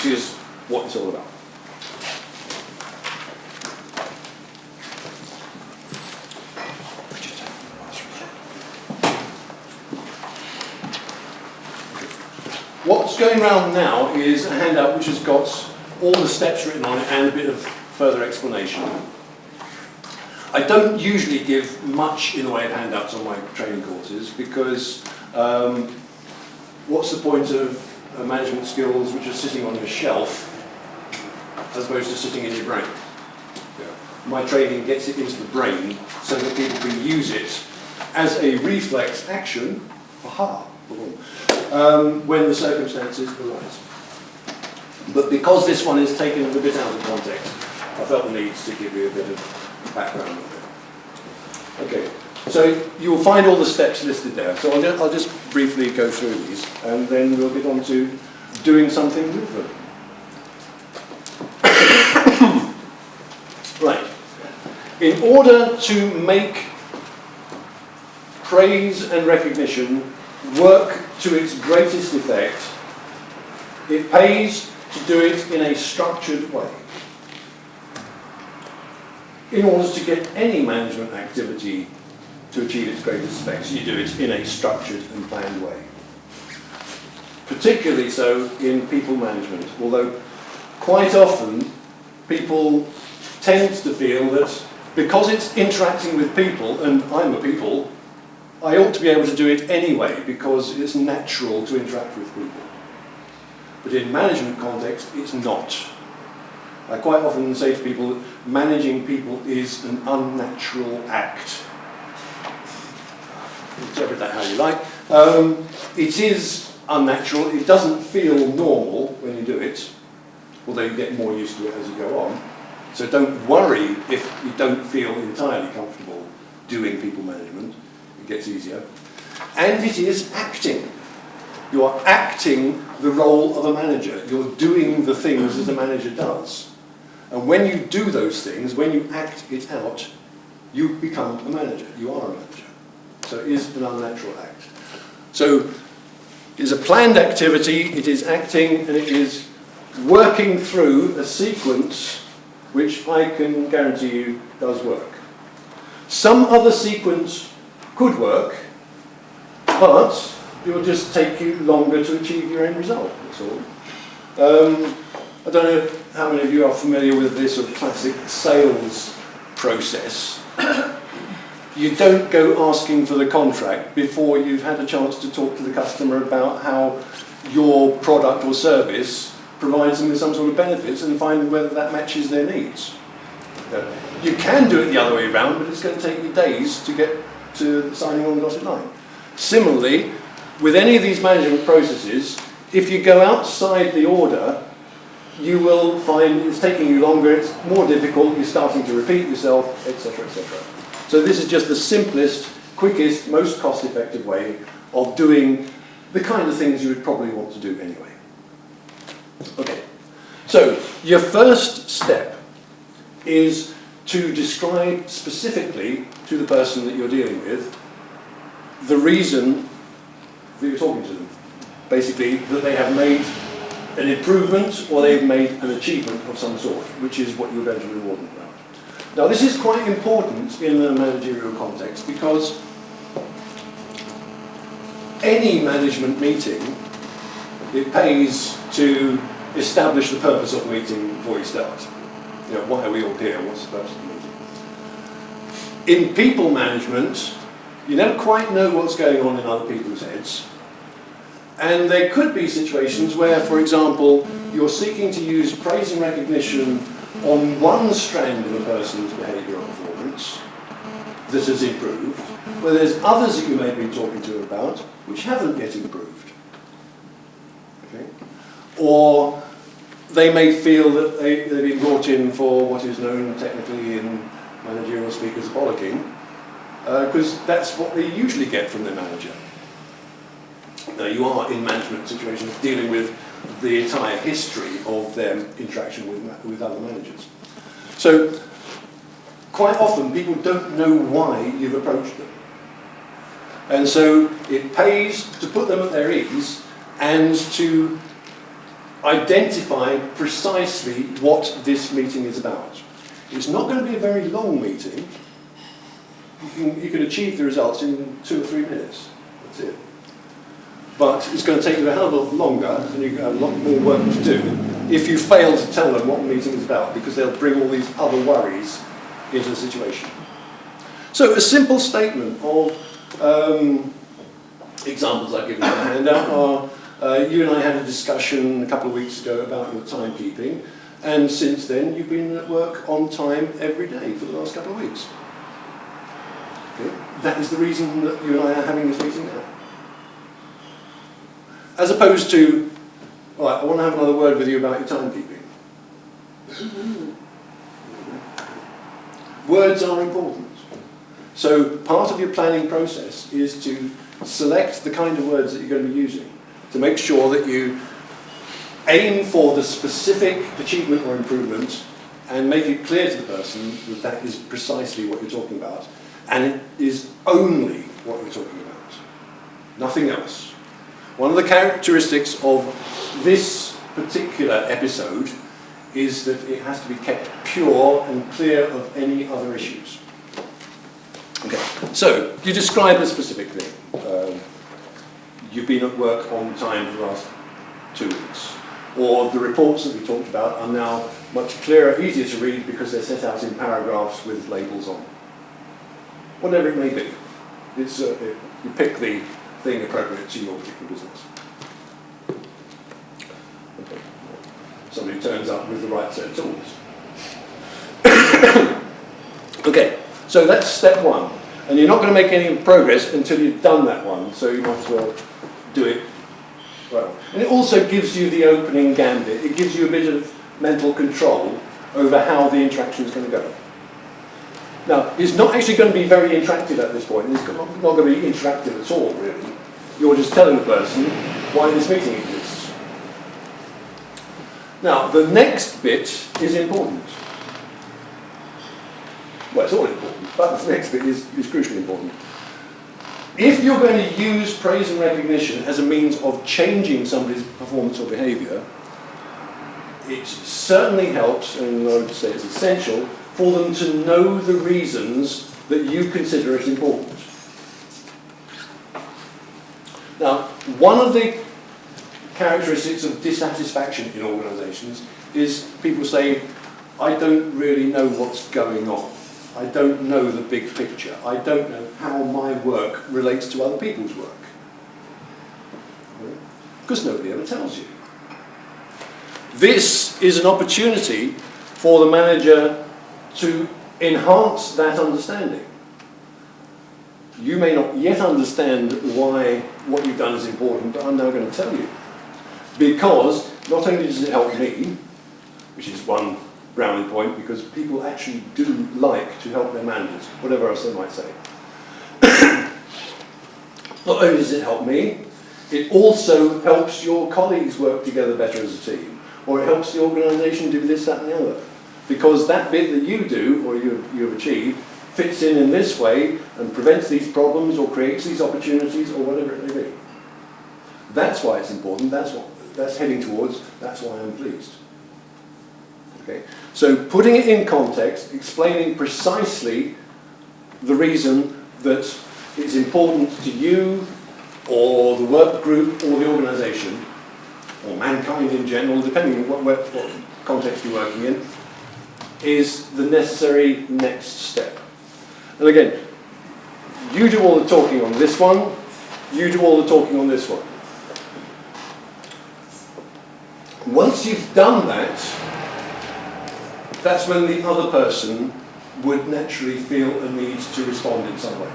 which is what it's all about. What's going around now is a handout which has got all the steps written on it and a bit of further explanation. I don't usually give much in the way of handouts on my training courses because what's the point of management skills which are sitting on your shelf as opposed to sitting in your brain? My training gets it into the brain so that people can use it as a reflex action, when the circumstances arise. But because this one is taken a bit out of context, I felt the need to give you a bit of background of it. Okay, so you will find all the steps listed there. So I'll just briefly go through these, and then we'll get on to doing something with them. Right. In order to make praise and recognition work to its greatest effect, it pays to do it in a structured way. In order to get any management activity to achieve its greatest effects, you do it in a structured and planned way. Particularly so in people management, although quite often people tend to feel that because it's interacting with people, and I'm a people, I ought to be able to do it anyway because it's natural to interact with people. But in management context, it's not. I quite often say to people that managing people is an unnatural act. Interpret that how you like. It is unnatural. It doesn't feel normal when you do it, although you get more used to it as you go on. So don't worry if you don't feel entirely comfortable doing people management. It gets easier. And it is acting. You are acting the role of a manager. You're doing the things that a manager does. And when you do those things, when you act it out, you become a manager. You are a manager. So it is an unnatural act. So it is a planned activity, it is acting, and it is working through a sequence which I can guarantee you does work. Some other sequence could work, but it will just take you longer to achieve your end result, that's all. I don't know how many of you are familiar with this sort of classic sales process. You don't go asking for the contract before you've had a chance to talk to the customer about how your product or service provides them with some sort of benefits and find whether that matches their needs. You can do it the other way around, but it's going to take you days to get to signing on the dotted line. Similarly, with any of these management processes, if you go outside the order, you will find it's taking you longer, it's more difficult, you're starting to repeat yourself, etc., etc. So this is just the simplest, quickest, most cost-effective way of doing the kind of things you would probably want to do anyway. Okay, so your first step is to describe specifically to the person that you're dealing with the reason that you're talking to them. Basically, that they have made an improvement or they've made an achievement of some sort, which is what you're going to reward them about. Now, this is quite important in a managerial context because any management meeting, it pays to establish the purpose of the meeting before you start. You know, why are we all here? What's the purpose of the meeting? In people management, you never quite know what's going on in other people's heads. And there could be situations where, for example, you're seeking to use praise and recognition on one strand of a person's behaviour or performance that has improved, where there's others that you may have been talking to about which haven't yet improved. Okay? Or they may feel that they've been brought in for what is known technically in managerial speak as bollocking, because that's what they usually get from their manager. Now, you are in management situations dealing with the entire history of their interaction with other managers. So, quite often people don't know why you've approached them. And so it pays to put them at their ease and to identify precisely what this meeting is about. It's not going to be a very long meeting. You can achieve the results in 2 or 3 minutes. That's it. But it's going to take you a hell of a lot longer, and you've got a lot more work to do if you fail to tell them what the meeting is about, because they'll bring all these other worries into the situation. So a simple statement of examples I've given in the handout are, you and I had a discussion a couple of weeks ago about your timekeeping, and since then you've been at work on time every day for the last couple of weeks. Okay. That is the reason that you and I are having this meeting now. As opposed to, right, I want to have another word with you about your timekeeping. Words are important. So part of your planning process is to select the kind of words that you're going to be using to make sure that you aim for the specific achievement or improvement and make it clear to the person that that is precisely what you're talking about, and it is only what you're talking about, nothing else. One of the characteristics of this particular episode is that it has to be kept pure and clear of any other issues. Okay, so you describe a specific thing. You've been at work on time for the last 2 weeks. Or the reports that we talked about are now much clearer, easier to read because they're set out in paragraphs with labels on. Whatever it may be. You pick the thing appropriate to your particular business. Okay. Somebody turns up with the right set of tools. Okay, so that's step one. And you're not going to make any progress until you've done that one, so you might as well do it well. And it also gives you the opening gambit. It gives you a bit of mental control over how the interaction is going to go. Now, it's not actually going to be very interactive at this point. It's not going to be interactive at all, really. You're just telling the person why this meeting exists. Now, the next bit is important. Well, it's all important, but the next bit is crucially important. If you're going to use praise and recognition as a means of changing somebody's performance or behaviour, it certainly helps, and I would say it's essential, for them to know the reasons that you consider it important. Now, one of the characteristics of dissatisfaction in organisations is people say, I don't really know what's going on. I don't know the big picture. I don't know how my work relates to other people's work. Because nobody ever tells you. This is an opportunity for the manager to enhance that understanding. You may not yet understand why what you've done is important, but I'm now going to tell you. Because not only does it help me, which is one brownie point, because people actually do like to help their managers, whatever else they might say. Not only does it help me, it also helps your colleagues work together better as a team, or it helps the organisation do this, that and the other. Because that bit that you do, or you've achieved, fits in this way and prevents these problems or creates these opportunities or whatever it may be. That's why it's important, that's heading towards, that's why I'm pleased. Okay? So putting it in context, explaining precisely the reason that it's important to you or the work group or the organisation or mankind in general, depending on what context you're working in, is the necessary next step. And again, you do all the talking on this one, you do all the talking on this one. Once you've done that, that's when the other person would naturally feel a need to respond in some way.